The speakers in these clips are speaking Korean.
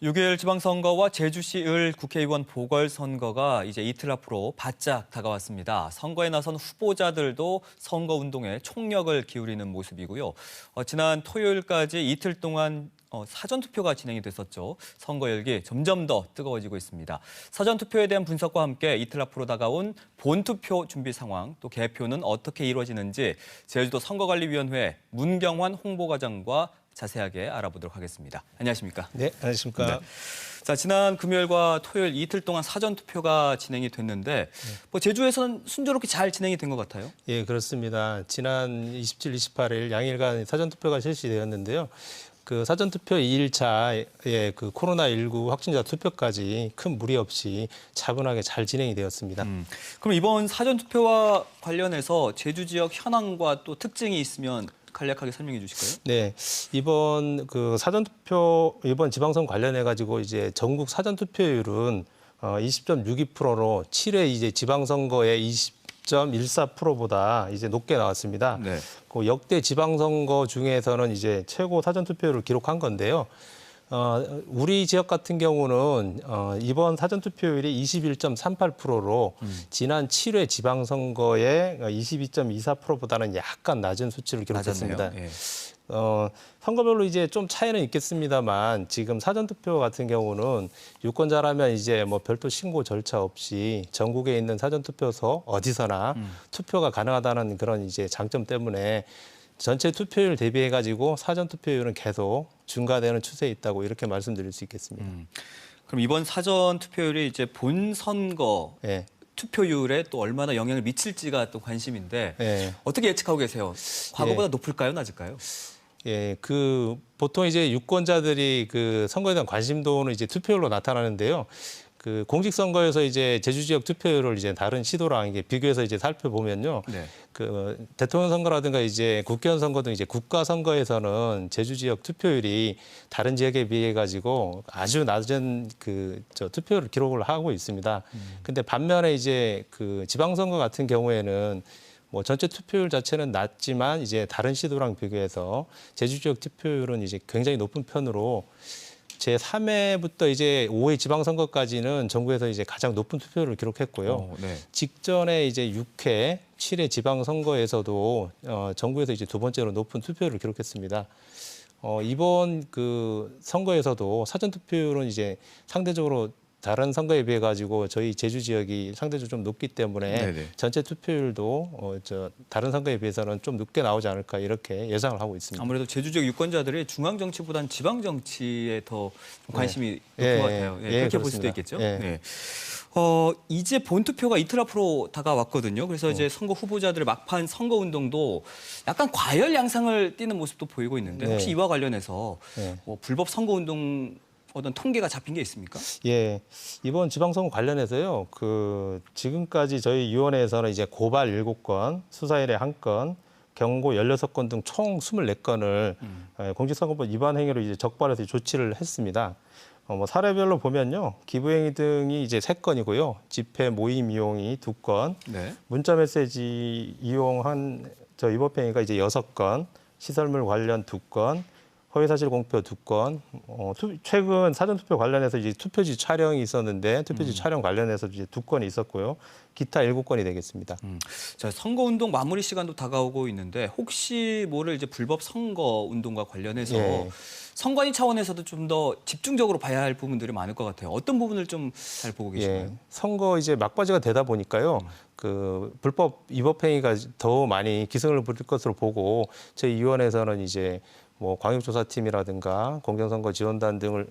6일 지방선거와 제주시을 국회의원 보궐선거가 이제 이틀 앞으로 바짝 다가왔습니다. 선거에 나선 후보자들도 선거운동에 총력을 기울이는 모습이고요. 지난 토요일까지 이틀 동안 사전투표가 진행이 됐었죠. 선거 열기 점점 더 뜨거워지고 있습니다. 사전투표에 대한 분석과 함께 이틀 앞으로 다가온 본투표 준비 상황, 또 개표는 어떻게 이루어지는지 제주도 선거관리위원회 문경환 홍보과장과 자세하게 알아보도록 하겠습니다. 안녕하십니까? 네, 안녕하십니까? 네. 자, 지난 금요일과 토요일 이틀 동안 사전투표가 진행이 됐는데 제주에서는 순조롭게 잘 진행이 된 것 같아요. 예, 그렇습니다. 지난 27, 28일 양일간 사전투표가 실시되었는데요. 그 사전투표 2일차에 그 코로나19 확진자 투표까지 큰 무리 없이 차분하게 잘 진행이 되었습니다. 그럼 이번 사전투표와 관련해서 제주 지역 현황과 또 특징이 있으면 간략하게 설명해 주실까요? 네, 이번 그 사전투표 이번 지방선거 관련해 가지고 이제 전국 사전투표율은 20.62%로 7회 이제 지방선거의 20.14%보다 이제 높게 나왔습니다. 네. 그 역대 지방선거 중에서는 이제 최고 사전투표율을 기록한 건데요. 우리 지역 같은 경우는 이번 사전투표율이 21.38%로 지난 7회 지방선거의 22.24%보다는 약간 낮은 수치를 기록했습니다. 예. 선거별로 이제 좀 차이는 있겠습니다만 지금 사전투표 같은 경우는 유권자라면 이제 뭐 별도 신고 절차 없이 전국에 있는 사전투표소 어디서나 투표가 가능하다는 그런 이제 장점 때문에 전체 투표율 대비해 가지고 사전 투표율은 계속 증가되는 추세에 있다고 이렇게 말씀드릴 수 있겠습니다. 그럼 이번 사전 투표율이 이제 본선거 투표율에 또 얼마나 영향을 미칠지가 또 관심인데 어떻게 예측하고 계세요? 과거보다 높을까요, 낮을까요? 예, 그 보통 이제 유권자들이 그 선거에 대한 관심도는 이제 투표율로 나타나는데요. 그 공직선거에서 이제 제주 지역 투표율을 이제 다른 시도랑 이게 비교해서 이제 살펴보면요. 그 대통령 선거라든가 이제 국회의원 선거 등 이제 국가 선거에서는 제주 지역 투표율이 다른 지역에 비해 가지고 아주 낮은 그 투표율을 기록을 하고 있습니다. 근데 반면에 이제 그 지방선거 같은 경우에는 뭐 전체 투표율 자체는 낮지만 이제 다른 시도랑 비교해서 제주 지역 투표율은 이제 굉장히 높은 편으로 제3회부터 이제 5회 지방선거까지는 전국에서 이제 가장 높은 투표율을 기록했고요. 직전에 이제 6회, 7회 지방선거에서도 전국에서 이제 두 번째로 높은 투표율을 기록했습니다. 이번 그 선거에서도 사전투표율은 이제 상대적으로 다른 선거에 비해 가지고 저희 제주 지역이 상대적으로 좀 높기 때문에 전체 투표율도 다른 선거에 비해서는 좀 높게 나오지 않을까 이렇게 예상을 하고 있습니다. 아무래도 제주 지역 유권자들이 중앙 정치보다는 지방 정치에 더 관심이 높은 것 같아요. 그렇게 볼 수도 있겠죠. 이제 본투표가 이틀 앞으로 다가왔거든요. 그래서 이제 선거 후보자들의 막판 선거 운동도 약간 과열 양상을 띠는 모습도 보이고 있는데 혹시 이와 관련해서 뭐 불법 선거 운동 어떤 통계가 잡힌 게 있습니까? 예, 이번 지방선거 관련해서요. 그 지금까지 저희 위원회에서는 이제 고발 7건, 수사 의뢰 1건, 경고 16건 등 총 24건을 공직선거법 위반 행위로 이제 적발해서 조치를 했습니다. 뭐 사례별로 보면요, 기부행위 등이 이제 3건이고요, 집회 모임 이용이 2건, 문자 메시지 이용한 위법행위가 이제 6건, 시설물 관련 2건. 허위사실 공표 2건, 최근 사전투표 관련해서 이제 투표지 촬영이 있었는데 투표지 촬영 관련해서 이제 2건이 있었고요. 기타 7건이 되겠습니다. 자, 선거운동 마무리 시간도 다가오고 있는데 혹시 모를 이제 불법 선거운동과 관련해서 선관위 차원에서도 좀 더 집중적으로 봐야 할 부분들이 많을 것 같아요. 어떤 부분을 좀 잘 보고 계신가요? 선거 이제 막바지가 되다 보니까요. 그 불법 위법 행위가 더 많이 기승을 부릴 것으로 보고 저희 위원회에서는 이제 뭐 광역조사팀이라든가 공정선거 지원단 등을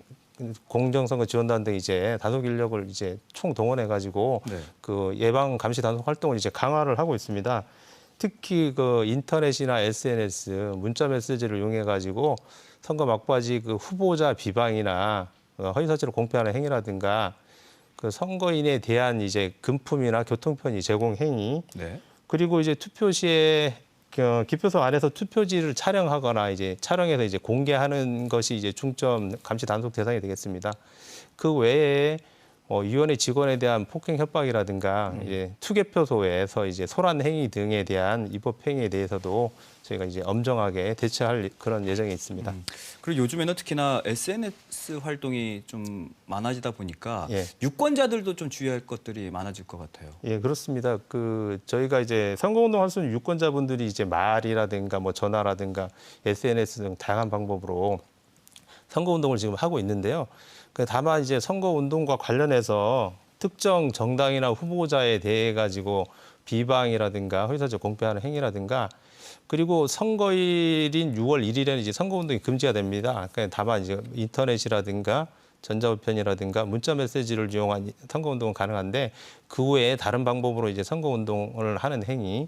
이제 단속 인력을 이제 총 동원해 가지고 그 예방 감시 단속 활동을 이제 강화를 하고 있습니다. 특히 그 인터넷이나 SNS, 문자 메시지를 이용해 가지고 선거 막바지 그 후보자 비방이나 허위사실을 공표하는 행위라든가 그 선거인에 대한 이제 금품이나 교통편의 제공 행위, 그리고 이제 투표 시에 기표소 안에서 투표지를 촬영하거나 이제 촬영해서 이제 공개하는 것이 이제 중점 감시 단속 대상이 되겠습니다. 그 외에 위원회 직원에 대한 폭행 협박이라든가 이제 투개표소에서 이제 소란 행위 등에 대한 위법 행위에 대해서도 저희가 이제 엄정하게 대처할 그런 예정이 있습니다. 그리고 요즘에는 특히나 SNS 활동이 좀 많아지다 보니까 예. 유권자들도 좀 주의할 것들이 많아질 것 같아요. 예, 그렇습니다. 저희가 이제 선거운동 할 수 있는 유권자분들이 이제 말이라든가 뭐 전화라든가 SNS 등 다양한 방법으로 선거운동을 지금 하고 있는데요. 다만 이제 선거운동과 관련해서 특정 정당이나 후보자에 대해 가지고 비방이라든가 허위사실 공표하는 행위라든가 그리고 선거일인 6월 1일에는 이제 선거운동이 금지가 됩니다. 다만 이제 인터넷이라든가 전자우편이라든가 문자 메시지를 이용한 선거운동은 가능한데 그 외에 다른 방법으로 이제 선거운동을 하는 행위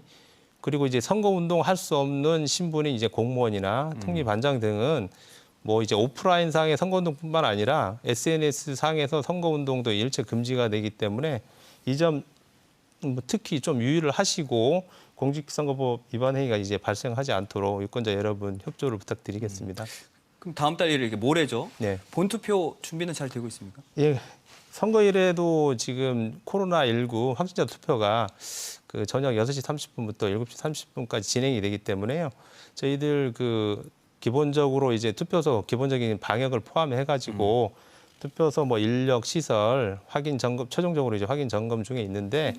그리고 이제 선거운동 할 수 없는 신분이 이제 공무원이나 통리반장 등은 뭐 이제 오프라인 상의 선거운동뿐만 아니라 SNS 상에서 선거운동도 일체 금지가 되기 때문에 이 점 특히 좀 유의를 하시고 공직선거법 위반 행위가 이제 발생하지 않도록 유권자 여러분 협조를 부탁드리겠습니다. 그럼 다음 달 1일 모레죠. 네. 본투표 준비는 잘 되고 있습니까? 예. 선거일에도 지금 코로나19 확진자 투표가 저녁 6시 30분부터 7시 30분까지 진행이 되기 때문에요. 저희들 기본적으로 이제 투표소 기본적인 방역을 포함해 가지고 투표소 뭐 인력 시설 확인 점검 최종적으로 이제 확인 점검 중에 있는데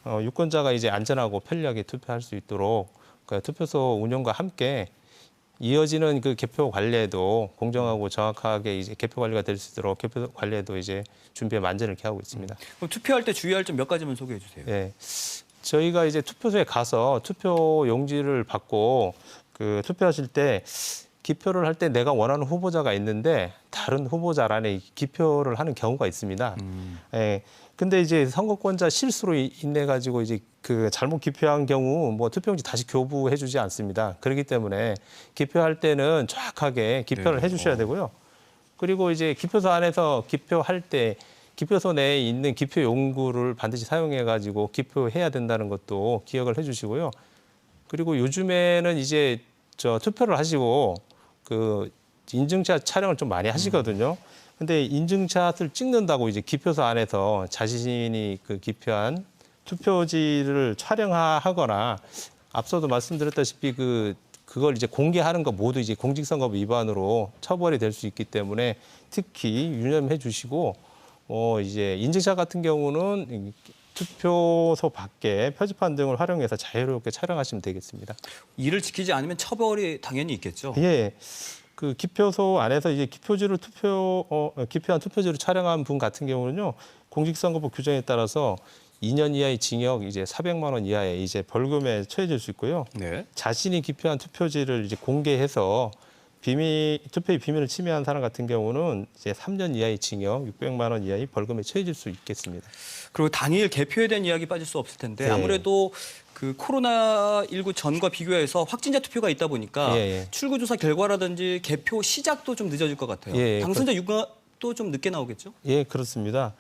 유권자가 이제 안전하고 편리하게 투표할 수 있도록 투표소 운영과 함께 이어지는 개표 관리에도 공정하고 정확하게 이제 개표 관리가 될 수 있도록 개표 관리에도 이제 준비에 만전을 기하고 있습니다. 그럼 투표할 때 주의할 점 몇 가지만 소개해 주세요. 네. 저희가 이제 투표소에 가서 투표 용지를 받고 투표하실 때 기표를 할 때 내가 원하는 후보자가 있는데 다른 후보자란에 기표를 하는 경우가 있습니다. 예. 근데 이제 선거권자 실수로 인해 가지고 이제 잘못 기표한 경우 뭐 투표용지 다시 교부해 주지 않습니다. 그렇기 때문에 기표할 때는 정확하게 기표를 네. 해 주셔야 되고요. 그리고 이제 기표소 안에서 기표할 때 기표소 내에 있는 기표 용구를 반드시 사용해 가지고 기표해야 된다는 것도 기억을 해 주시고요. 그리고 요즘에는 이제 투표를 하시고 인증샷 촬영을 좀 많이 하시거든요. 근데 인증샷을 찍는다고 이제 기표소 안에서 자신이 기표한 투표지를 촬영하거나 앞서도 말씀드렸다시피 그걸 이제 공개하는 거 모두 이제 공직선거법 위반으로 처벌이 될 수 있기 때문에 특히 유념해 주시고 이제 인증샷 같은 경우는 투표소 밖에 표지판 등을 활용해서 자유롭게 촬영하시면 되겠습니다. 이를 지키지 않으면 처벌이 당연히 있겠죠. 예. 기표소 안에서 이제 기표한 투표지를 촬영한 분 같은 경우는요, 공직선거법 규정에 따라서 2년 이하의 징역, 이제 400만 원 이하의 이제 벌금에 처해질 수 있고요. 네. 자신이 기표한 투표지를 이제 공개해서 투표의 비밀을 침해한 사람 같은 경우는 이제 3년 이하의 징역, 600만 원 이하의 벌금에 처해질 수 있겠습니다. 그리고 당일 개표에 대한 이야기 빠질 수 없을 텐데 네. 아무래도 코로나19 전과 비교해서 확진자 투표가 있다 보니까 예. 출구조사 결과라든지 개표 시작도 좀 늦어질 것 같아요. 예. 당선자 유가도 좀 늦게 나오겠죠? 예, 그렇습니다.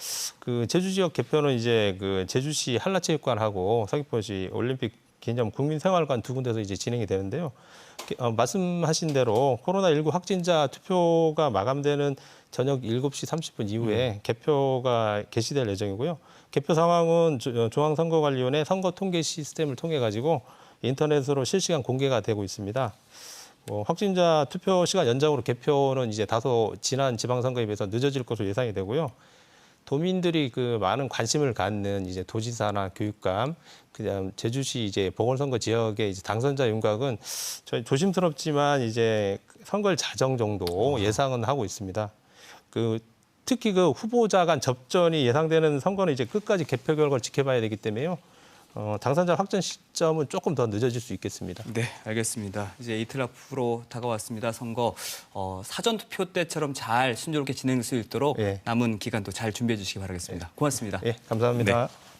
제주 지역 개표는 이제 제주시 한라체육관하고 서귀포시 올림픽 기념 국민생활관 두 군데서 이제 진행이 되는데요. 말씀하신 대로 코로나19 확진자 투표가 마감되는 저녁 7시 30분 이후에 개표가 개시될 예정이고요. 개표 상황은 중앙선거관리위원회 선거 통계 시스템을 통해 가지고 인터넷으로 실시간 공개가 되고 있습니다. 확진자 투표 시간 연장으로 개표는 이제 다소 지난 지방선거에 비해서 늦어질 것으로 예상이 되고요. 도민들이 많은 관심을 갖는 이제 도지사나 교육감, 그다음 제주시 이제 보궐선거 지역의 이제 당선자 윤곽은 저희 조심스럽지만 이제 선거일 자정 정도 예상은 하고 있습니다. 특히 후보자 간 접전이 예상되는 선거는 이제 끝까지 개표 결과를 지켜봐야 되기 때문에요. 당선자 확정 시점은 조금 더 늦어질 수 있겠습니다. 네, 알겠습니다. 이제 이틀 앞으로 다가왔습니다. 선거 사전 투표 때처럼 잘 순조롭게 진행될 수 있도록 예. 남은 기간도 잘 준비해 주시기 바라겠습니다. 고맙습니다. 예, 감사합니다. 네.